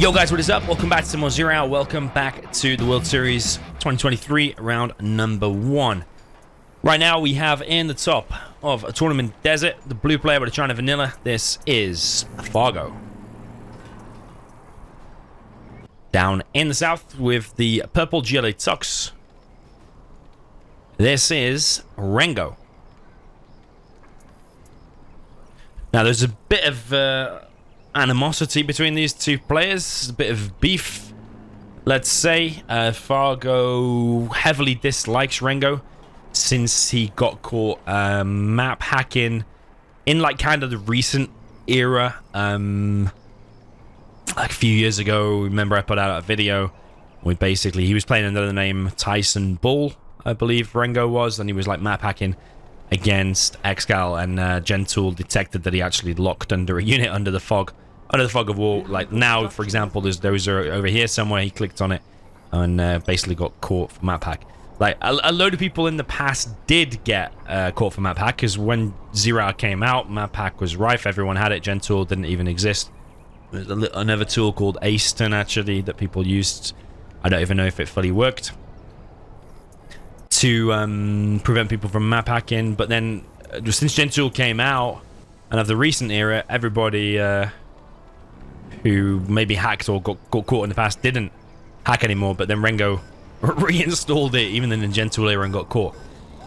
Yo guys, what is up? Welcome back to more Zero Hour. Welcome back to the World Series 2023 round number 1. Right now we have in the top of a tournament desert, the blue player with a China Vanilla. This is Fargo. Down in the south with the purple GLA Tux. This is Rengo. Now there's a bit of animosity between these two players, a bit of beef, let's say. Fargo heavily dislikes Rengo since he got caught map hacking in like kind of the recent era. Like a few years ago, remember I put out a video where basically he was playing under the name Tyson Bull, I believe Rengo was, and he was like map hacking against Excal, and Gentool detected that he actually locked under a unit under the fog of war. Like now, for example, those are over here somewhere. He clicked on it and basically got caught for map hack. Like a load of people in the past did get caught for map hack, because when Zero Hour came out, map hack was rife. Everyone had it. Gentool didn't even exist. There's another tool called Aston actually that people used. I don't even know if it fully worked to prevent people from map hacking. But then since Gentool came out, and of the recent era, everybody who maybe hacked or got caught in the past didn't hack anymore. But then Rengo reinstalled it even in the Gentool era and got caught.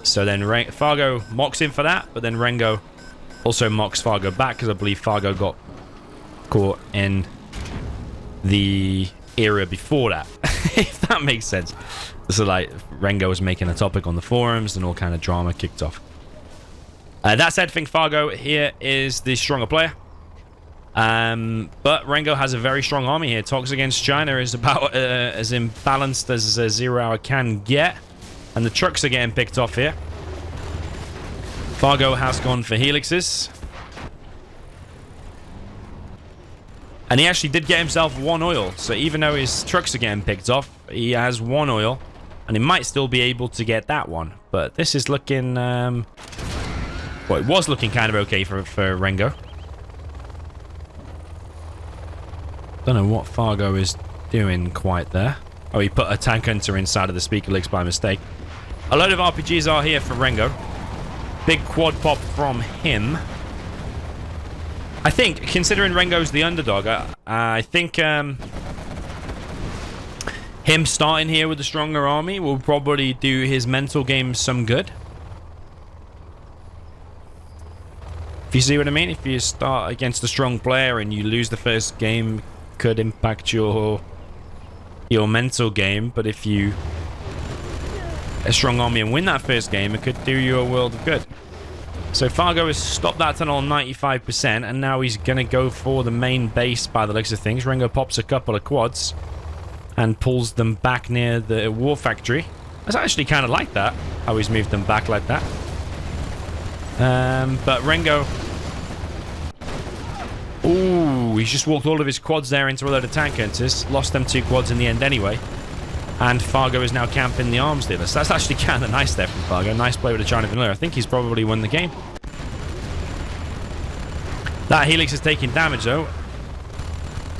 So then Fargo mocks him for that, but then Rengo also mocks Fargo back, because I believe Fargo got caught in the era before that. If that makes sense. So like Rengo was making a topic on the forums and all kind of drama kicked off. That said, I think Fargo here is the stronger player. But Rengo has a very strong army here. Tox against China is about as imbalanced as Zero Hour can get. And the trucks are getting picked off here. Fargo has gone for helixes. And he actually did get himself 1 oil. So even though his trucks are getting picked off, he has 1 oil. And he might still be able to get that one. But this is looking... well, it was looking kind of okay for Rengo. Don't know what Fargo is doing quite there. Oh, he put a tank hunter inside of the speaker leaks by mistake. A load of RPGs are here for Rengo. Big quad pop from him. I think, considering Rengo's the underdog, I think him starting here with a stronger army will probably do his mental game some good. If you see what I mean? If you start against a strong player and you lose the first game, could impact your mental game. But if you a strong army and win that first game, it could do you a world of good. So Fargo has stopped that tunnel on 95%, and now he's going to go for the main base by the looks of things. Rengo pops a couple of quads and pulls them back near the war factory. I actually kind of like that, how he's moved them back like that. But Rengo... Ooh, he's just walked all of his quads there into a load of tank hunters. Lost them 2 quads in the end anyway. And Fargo is now camping the arms dealer. So that's actually kind of nice there from Fargo. Nice play with a China Vanilla. I think he's probably won the game. That Helix is taking damage though.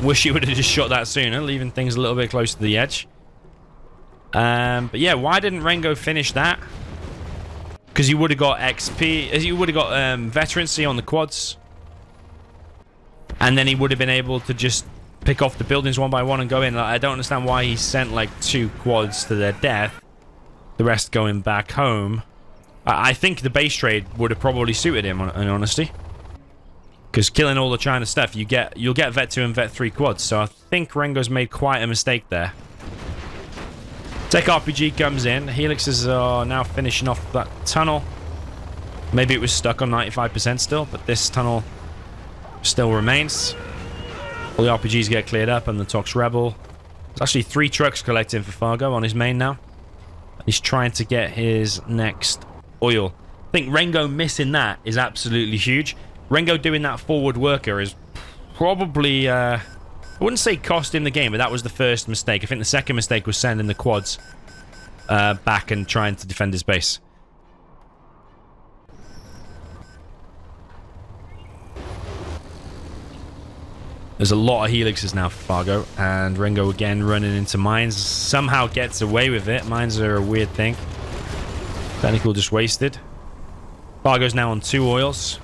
Wish he would have just shot that sooner, leaving things a little bit close to the edge. But yeah, why didn't Rengo finish that? Because he would have got XP. He would have got veterancy on the quads. And then he would have been able to just pick off the buildings one by one and go in. Like, I don't understand why he sent like 2 quads to their death, the rest going back home. I think the base trade would have probably suited him, in honesty, because killing all the China stuff, you'll get Vet 2 and Vet 3 quads. So I think Rengo's made quite a mistake there. Tech RPG comes in. Helixes are now finishing off that tunnel. Maybe it was stuck on 95% still, but this tunnel still remains. All the RPGs get cleared up, and the Tox Rebel. There's actually 3 trucks collecting for Fargo on his main now. He's trying to get his next oil. I think Rengo missing that is absolutely huge. Rengo doing that forward worker is probably, I wouldn't say cost him the game, but that was the first mistake. I think the second mistake was sending the quads back and trying to defend his base. There's a lot of helixes now for Fargo, and Rengo again running into mines. Somehow gets away with it. Mines are a weird thing. Technical just wasted. Fargo's now on 2 oils.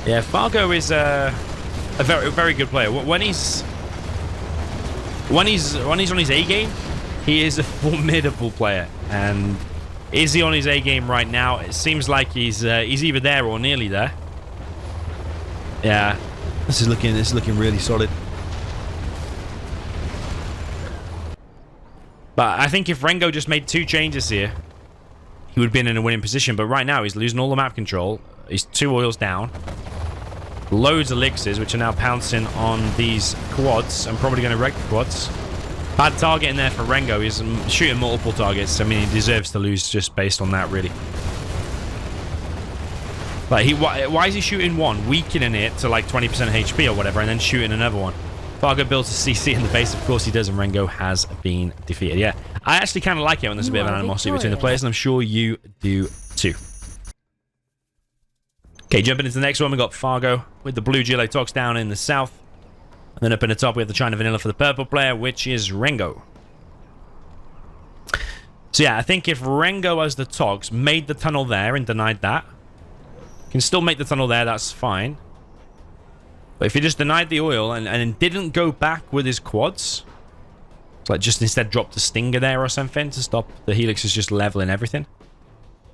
Yeah, Fargo is a very good player. When he's on his A game, he is a formidable player. And is he on his A game right now? It seems like he's either there or nearly there. Yeah, this is looking really solid. But I think if Rengo just made 2 changes here, he would have been in a winning position. But right now, he's losing all the map control. He's 2 oils down. Loads of elixirs, which are now pouncing on these quads. I'm probably going to wreck the quads. Bad target in there for Rengo. He's shooting multiple targets. I mean, he deserves to lose just based on that, really. Like, why is he shooting one, weakening it to like 20% HP or whatever, and then shooting another one? Fargo builds a CC in the base. Of course he does, and Rengo has been defeated. Yeah, I actually kind of like it when there's a bit of an animosity between the players, and I'm sure you do too. Okay, jumping into the next one, we got Fargo with the blue Gilo Tox down in the south. And then up in the top, we have the China Vanilla for the purple player, which is Rengo. So yeah, I think if Rengo as the Tox made the tunnel there and denied that, can still make the tunnel there, that's fine. But if he just denied the oil and didn't go back with his quads, like just instead dropped a stinger there or something to stop the helixes just leveling everything,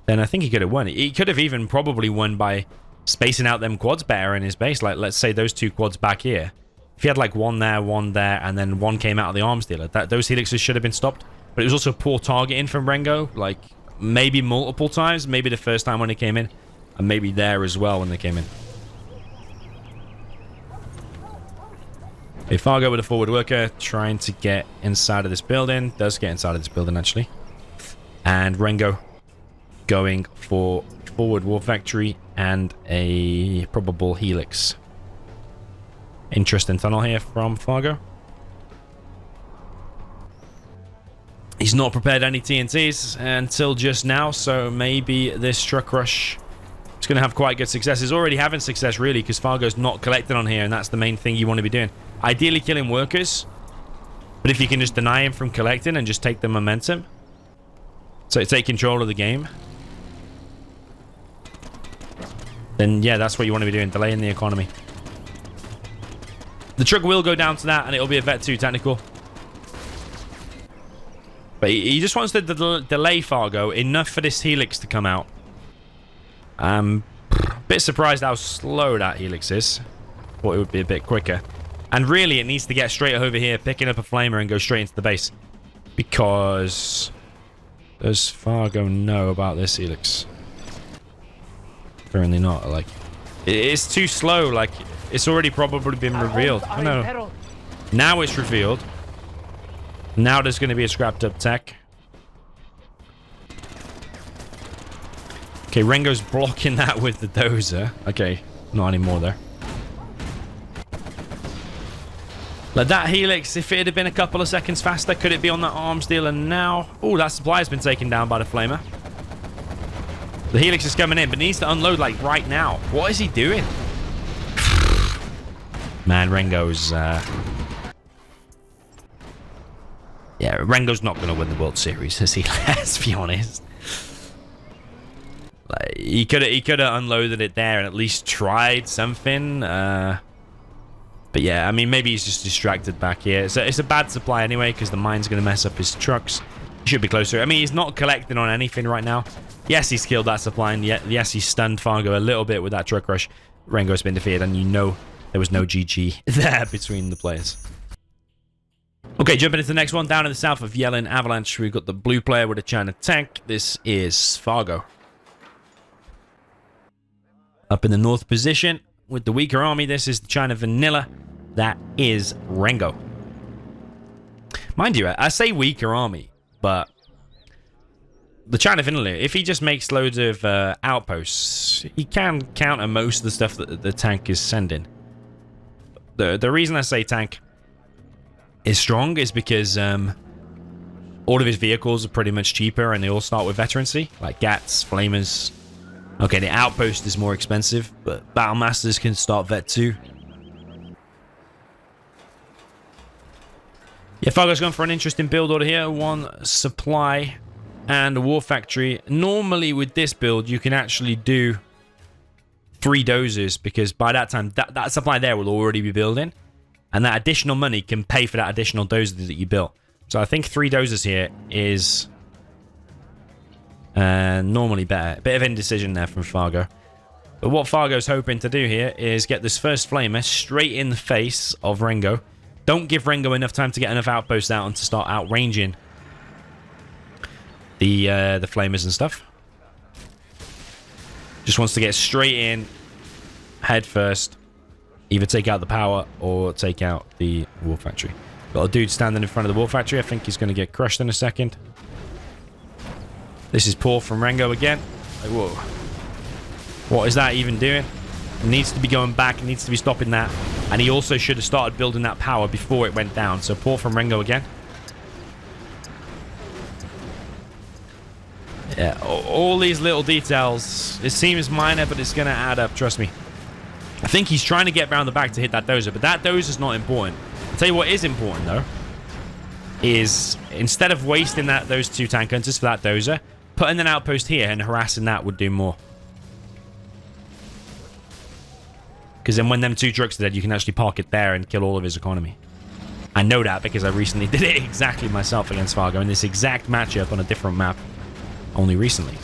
then I think he could have won. He could have even probably won by spacing out them quads better in his base. Like, let's say those 2 quads back here. If he had like one there, and then one came out of the arms dealer, those helixes should have been stopped. But it was also poor targeting from Rengo. Like, maybe multiple times. Maybe the first time when he came in. And maybe there as well when they came in. Okay, Fargo with a forward worker trying to get inside of this building. Does get inside of this building, actually. And Rengo going for forward war factory and a probable helix. Interesting tunnel here from Fargo. He's not prepared any TNTs until just now, so maybe this truck rush is going to have quite good success. He's already having success, really, because Fargo's not collecting on here, and that's the main thing you want to be doing. Ideally killing workers, but if you can just deny him from collecting and just take the momentum, so take control of the game, then yeah, that's what you want to be doing, delaying the economy. The truck will go down to that, and it'll be a Vet 2 technical. But he just wants to delay Fargo enough for this helix to come out. A bit surprised how slow that helix is. Thought it would be a bit quicker. And really, it needs to get straight over here, picking up a flamer and go straight into the base. Because does Fargo know about this helix? Apparently not. Like, it's too slow. Like, it's already probably been revealed. Oh, no. Now it's revealed. Now there's going to be a scrapped up tech. Okay, Rengo's blocking that with the dozer. Okay, not anymore there. Like that helix, if it had been a couple of seconds faster, could it be on that arms dealer now? Oh, that supply has been taken down by the flamer. The helix is coming in, but needs to unload like right now. What is he doing? Man, Rengo's... Yeah, Rengo's not going to win the World Series, is he? Let's be honest. Like, he could have unloaded it there and at least tried something. But yeah, I mean, maybe he's just distracted back here. So it's a bad supply anyway, because the mine's going to mess up his trucks. He should be closer. I mean, he's not collecting on anything right now. Yes, he's killed that supply, and yes, he stunned Fargo a little bit with that truck rush. Rengo's been defeated, and you know there was no GG there between the players. Okay, jumping into the next one. Down in the south of Yellen Avalanche, we've got the blue player with a China tank. This is Fargo. Up in the north position with the weaker army, this is the China Vanilla. That is Rengo. Mind you, I say weaker army, but the China Vanilla, if he just makes loads of outposts, he can counter most of the stuff that the tank is sending. The reason I say tank is strong is because All of his vehicles are pretty much cheaper, and they all start with veterancy, like Gats, Flamers. Okay, the Outpost is more expensive, but Battle Masters can start vet too. Yeah, Fargo's going for an interesting build order here. 1 supply and a war factory. Normally with this build, you can actually do 3 dozers, because by that time, that supply there will already be building. And that additional money can pay for that additional dozer that you built. So I think 3 dozers here is normally better. A bit of indecision there from Fargo. But what Fargo's hoping to do here is get this first flamer straight in the face of Rengo. Don't give Rengo enough time to get enough outposts out and to start outranging the flamers and stuff. Just wants to get straight in, head first. Either take out the power or take out the war factory. Got a dude standing in front of the war factory. I think he's going to get crushed in a second. This is poor from Rengo again. Like, whoa. What is that even doing? It needs to be going back. It needs to be stopping that. And he also should have started building that power before it went down. So poor from Rengo again. Yeah, all these little details. It seems minor, but it's going to add up. Trust me. I think he's trying to get around the back to hit that dozer, but that dozer's not important. I'll tell you what is important, though, is instead of wasting those 2 tank hunters for that dozer, putting an outpost here and harassing that would do more. Because then when them 2 trucks are dead, you can actually park it there and kill all of his economy. I know that because I recently did it exactly myself against Fargo in this exact matchup on a different map only recently.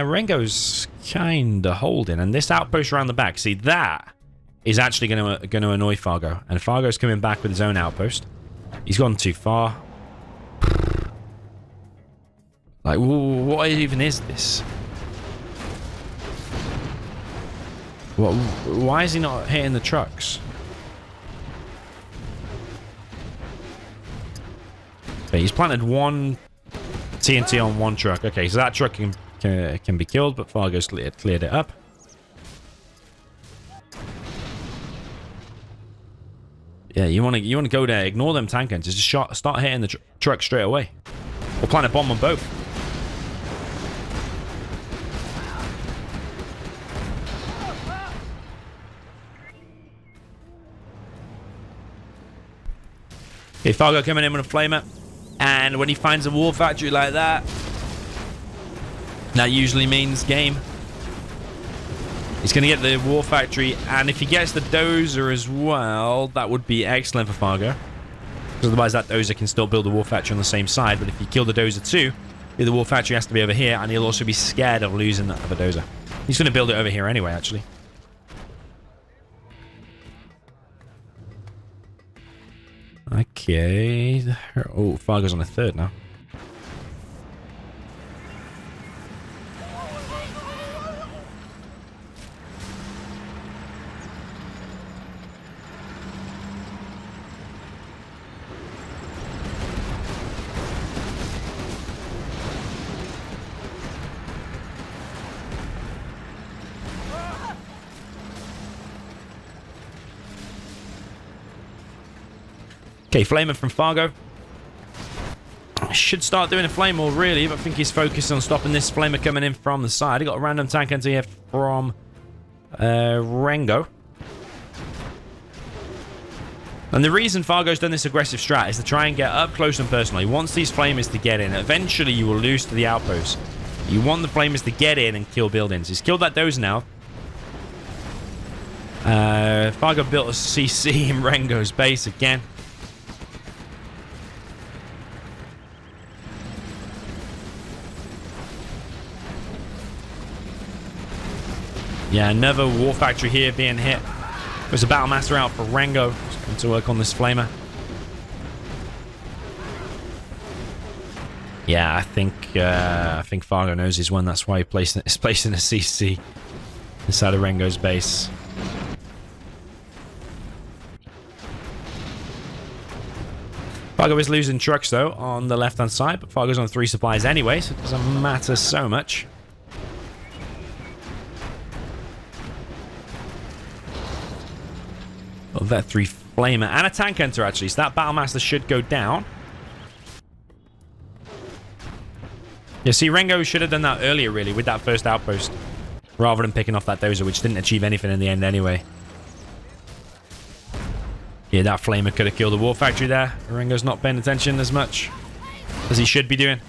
Rengo's kind of holding, and this outpost around the back, see, that is actually going to annoy Fargo, and Fargo's coming back with his own outpost. He's gone too far. Like, what even is this? Why is he not hitting the trucks? Okay, he's planted 1 TNT on 1 truck. Okay, so that truck can be killed, but Fargo's cleared it up. Yeah, you want to go there, ignore them tank hunters, just start hitting the truck straight away, or plant a bomb on both. Okay, Fargo coming in with a flamer, and when he finds a war factory like that, that usually means game. He's going to get the war factory, and if he gets the dozer as well, that would be excellent for Fargo. Because otherwise that dozer can still build a war factory on the same side, but if you kill the dozer too, the war factory has to be over here, and he'll also be scared of losing that other dozer. He's going to build it over here anyway, actually. Okay. Oh, Fargo's on a 3rd now. Okay, flamer from Fargo. Should start doing a flame wall, really, but I think he's focused on stopping this flamer coming in from the side. He got a random tank hunter here from Rengo. And the reason Fargo's done this aggressive strat is to try and get up close and personal. He wants these flamers to get in. Eventually, you will lose to the outposts. You want the flamers to get in and kill buildings. He's killed that dozer now. Fargo built a CC in Rengo's base again. Yeah, another war factory here being hit. There's a battle master out for Rengo. He's going to work on this flamer. Yeah, I think Fargo knows he's won. That's why he's placing a CC inside of Rengo's base. Fargo is losing trucks though on the left-hand side, but Fargo's on 3 supplies anyway, so it doesn't matter so much. Got a Vet 3 Flamer and a Tank Hunter, actually. So that Battlemaster should go down. Yeah, see, Rengo should have done that earlier, really, with that first outpost. Rather than picking off that Dozer, which didn't achieve anything in the end anyway. Yeah, that Flamer could have killed the War Factory there. Rengo's not paying attention as much as he should be doing.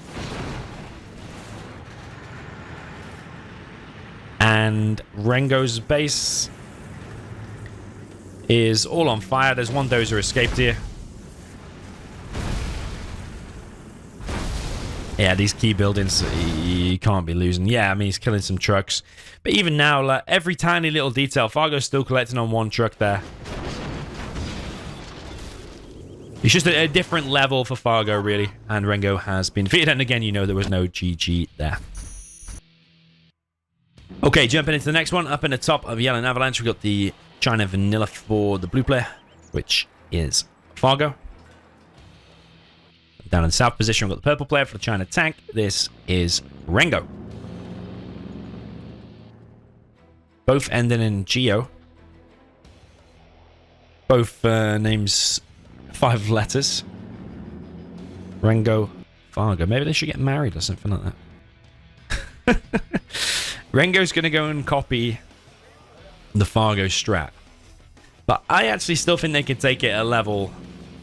And Rengo's base is all on fire. There's one Dozer escaped here. Yeah, these key buildings, you can't be losing. Yeah, I mean, he's killing some trucks. But even now, like, every tiny little detail, Fargo's still collecting on one truck there. It's just a different level for Fargo, really. And Rengo has been defeated. And again, you know there was no GG there. Okay, jumping into the next one. Up in the top of Yellow Avalanche, we've got the China Vanilla for the blue player, which is Fargo. Down in the south position, we've got the purple player for the China tank. This is Rengo. Both ending in Geo. Both names 5 letters. Rengo, Fargo. Maybe they should get married or something like that. Rengo's going to go and copy the Fargo strat. But I actually still think they could take it a level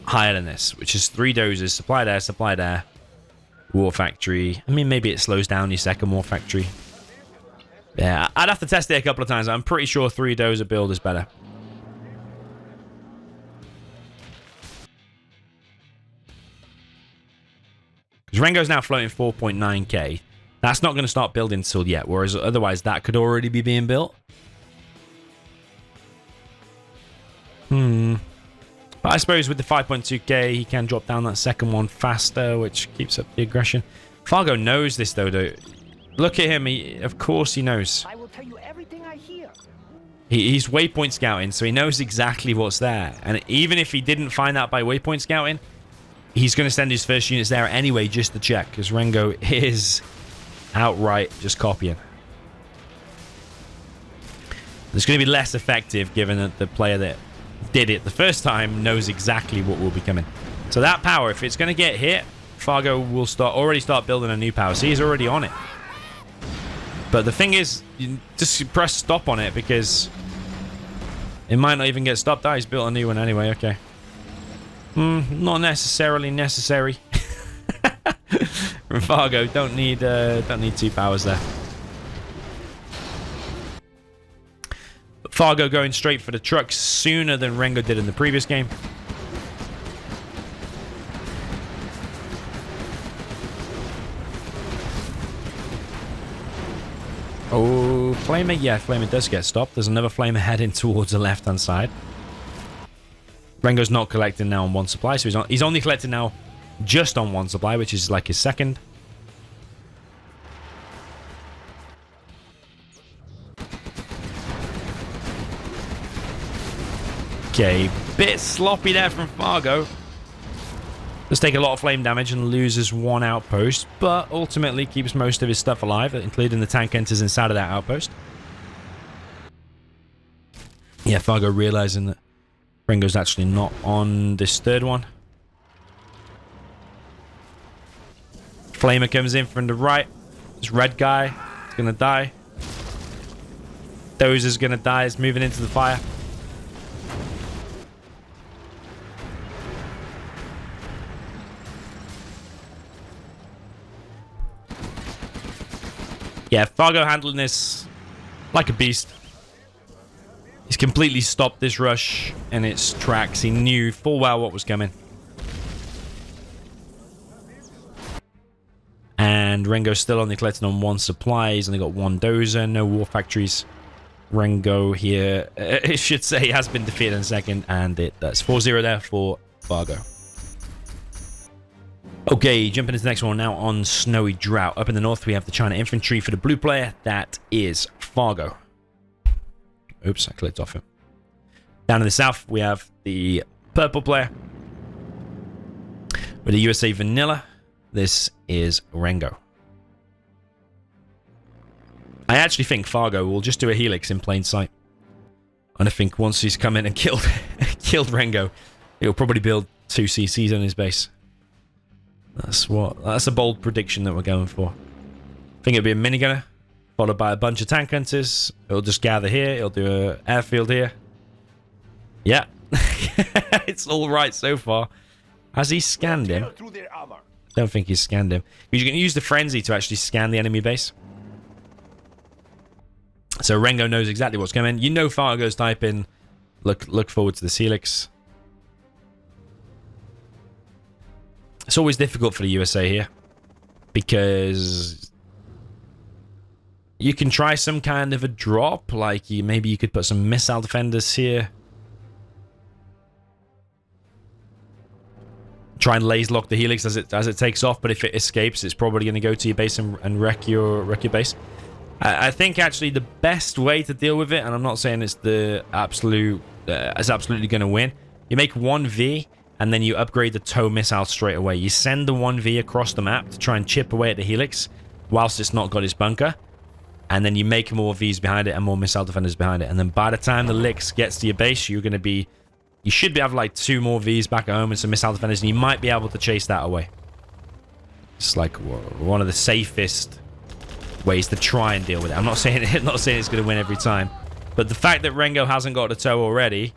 higher than this, which is 3 dozers, supply there, War Factory. I mean, maybe it slows down your second War Factory. Yeah, I'd have to test it a couple of times. I'm pretty sure 3 dozer build is better. Because Rengo's now floating 4.9k. That's not going to start building until yet, whereas otherwise that could already be being built. But I suppose with the 5.2k, he can drop down that second one faster, which keeps up the aggression. Fargo knows this, though. Look at him. Of course he knows. I will tell you everything I hear. He's waypoint scouting, so he knows exactly what's there. And even if he didn't find out by waypoint scouting, he's going to send his first units there anyway just to check, because Rengo is outright just copying. It's going to be less effective given that the player that did it the first time knows exactly what will be coming. So that power, if it's going to get hit, Fargo will already start building a new power. See, he's already on it. But the thing is, you just press stop on it because it might not even get stopped. He's built a new one anyway. Okay. Not necessarily necessary. From Fargo, don't need 2 powers there. But Fargo going straight for the trucks sooner than Rengo did in the previous game. Oh, Flamer. Yeah, Flamer does get stopped. There's another Flamer heading towards the left-hand side. Rengo's not collecting now on 1 supply, so he's only collecting now just on 1 supply, which is like his second. Okay, bit sloppy there from Fargo. Does take a lot of flame damage and loses 1 outpost, but ultimately keeps most of his stuff alive, including the tank enters inside of that outpost. Yeah, Fargo realizing that Rengo's actually not on this third one. Flamer comes in from the right. This red guy is going to die. Dozer's going to die. It's moving into the fire. Yeah, Fargo handling this like a beast. He's completely stopped this rush in its tracks. He knew full well what was coming. And Rengo's still only collecting on 1 supply. He's only got 1 dozer, no war factories. Rengo here, I should say, has been defeated in second, and that's 4-0 there for Fargo. Okay, jumping into the next one now on Snowy Drought. Up in the north, we have the China Infantry for the blue player. That is Fargo. Oops, I clicked off him. Down in the south, we have the purple player with the USA Vanilla. This is Rengo. I actually think Fargo will just do a helix in plain sight. And I think once he's come in and killed killed Rengo, he'll probably build 2 CCs on his base. That's a bold prediction that we're going for. I think it'll be a minigunner, followed by a bunch of tank hunters. It'll just gather here. It'll do an airfield here. Yeah. It's all right so far. Has he scanned him? Don't think he's scanned him. You can use the frenzy to actually scan the enemy base. So Rengo knows exactly what's coming. You know Fargo's typing. Look forward to this helix. It's always difficult for the USA here, because you can try some kind of a drop, like maybe you could put some missile defenders here. Try and laser lock the helix as it takes off, but if it escapes, it's probably going to go to your base and wreck your base. I think actually the best way to deal with it, and I'm not saying it's the absolute, it's absolutely going to win. You make 1V, and then you upgrade the tow missile straight away. You send the 1V across the map to try and chip away at the helix, whilst it's not got its bunker, and then you make more Vs behind it and more missile defenders behind it. And then by the time the Lix gets to your base, you're going to be, you should be able like 2 more Vs back at home and some missile defenders, and you might be able to chase that away. It's like one of the safest ways to try and deal with it. I'm not saying it's going to win every time, but the fact that Rengo hasn't got a tow already,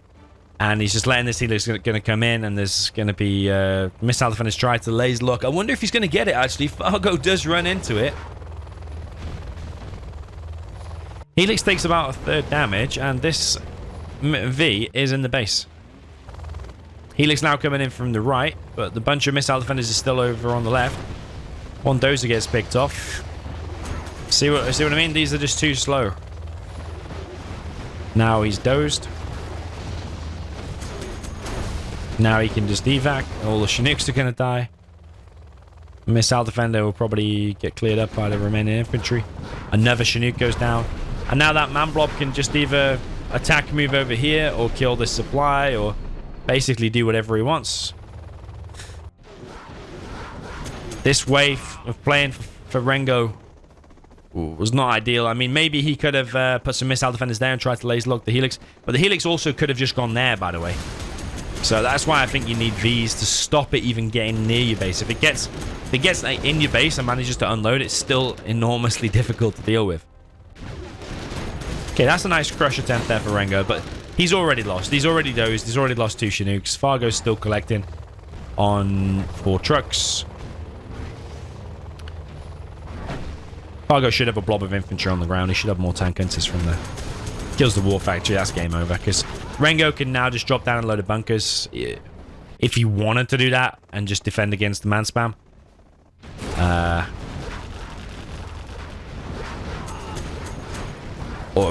and he's just letting this helix going to come in, and there's going to be missile defenders try to laser lock. I wonder if he's going to get it, actually. Fargo does run into it. Helix takes about 1/3 damage, and this V is in the base. Helix now coming in from the right, but the bunch of missile defenders is still over on the left. One dozer gets picked off. See what I mean? These are just too slow. Now he's dozed. Now he can just evac. All the Chinooks are going to die. Missile defender will probably get cleared up by the remaining infantry. Another Chinook goes down. And now that man blob can just either attack, move over here, or kill this supply, or basically do whatever he wants. This way of playing for Rengo was not ideal. I mean, maybe he could have put some missile defenders there and tried to laser lock the helix, but the helix also could have just gone there, by the way. So that's why I think you need Vs to stop it even getting near your base. If it gets like, in your base and manages to unload, it's still enormously difficult to deal with. Okay, that's a nice crush attempt there for Rengo, but he's already lost. He's already dozed. He's already lost 2 Chinooks. Fargo's still collecting on 4 trucks. Fargo should have a blob of infantry on the ground. He should have more tank hunters from there. Kills the war factory. That's game over, because Rengo can now just drop down and load of bunkers if he wanted to do that and just defend against the man spam.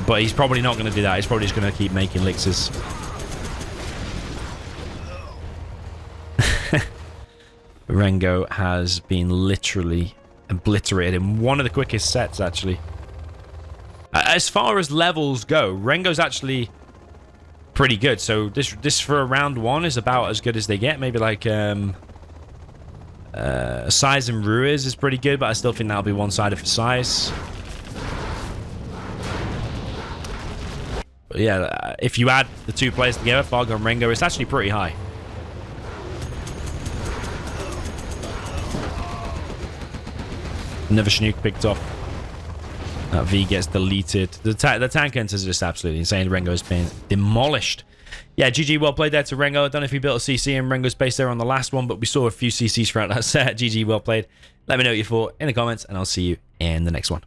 But he's probably not going to do that. He's probably just going to keep making Lixes. Rengo has been literally obliterated in one of the quickest sets, actually. As far as levels go, Rengo's actually pretty good. So this for a round 1 is about as good as they get. Maybe like Size and Ruiz is pretty good, but I still think that'll be one-sided for Size. But yeah, if you add the 2 players together, Fargo and Rengo, it's actually pretty high. Another Chinook picked off. That V gets deleted. The tank hunters are just absolutely insane. Rengo's been demolished. Yeah, GG, well played there to Rengo. I don't know if he built a CC in Rengo's base there on the last one, but we saw a few CCs throughout that set. GG, well played. Let me know what you thought in the comments, and I'll see you in the next one.